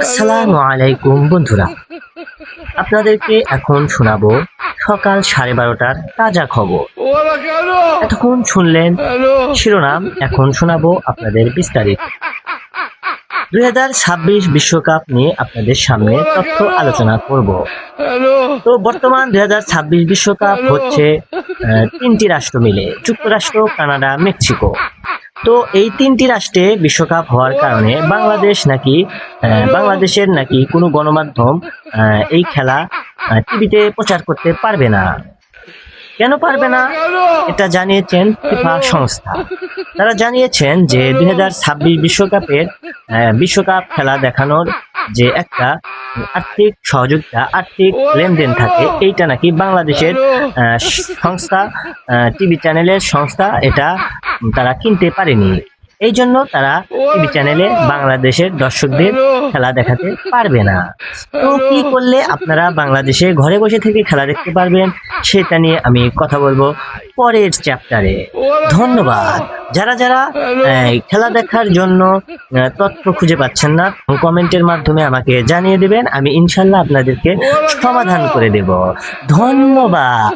আসসালামু আলাইকুম বন্ধুরা, আপনাদেরকে এখন শোনাবো সকাল 12:30টার তাজা খবর। এতক্ষণ শুনলেন শিরোনাম, এখন শোনাবো আপনাদের বিস্তারিত। 2026 বিশ্বকাপ নিয়ে আপনাদের সামনে তথ্য আলোচনা করব। তো বর্তমান 2026 বিশ্বকাপ হচ্ছে তিনটি রাষ্ট্র মিলে, যুক্তরাষ্ট্র, কানাডা, মেক্সিকো। তো এই তিনটি রাষ্ট্রে বিশ্বকাপ হওয়ার কারণে বাংলাদেশের নাকি কোনো গণমাধ্যম এই খেলা টিভিতে প্রচার করতে পারবে না। কেন পারবে না এটা জানিয়েছেন ফিফা সংস্থা। তারা জানিয়েছেন যে 2026 বিশ্বকাপ খেলা দেখানোর যে একটা আর্থিক সহযোগিতা, আর্থিক লেনদেন থাকে, এইটা নাকি বাংলাদেশের সংস্থা, টিভি চ্যানেলের সংস্থা এটা তারা কিনতে পারেনি। এই জন্য তারা টিভি চ্যানেলে বাংলাদেশের দর্শকদের খেলা দেখাতে পারবে না। তো কি করলে আপনারা বাংলাদেশে ঘরে বসে থেকে খেলা দেখতে পারবেন, সেটা নিয়ে আমি কথা বলবো পরের চ্যাপ্টারে। ধন্যবাদ। যারা যারা খেলা দেখার জন্য তথ্য খুঁজে পাচ্ছেন না, কমেন্টের মাধ্যমে আমাকে জানিয়ে দেবেন, আমি ইনশাল্লাহ আপনাদেরকে সমাধান করে দেব। ধন্যবাদ।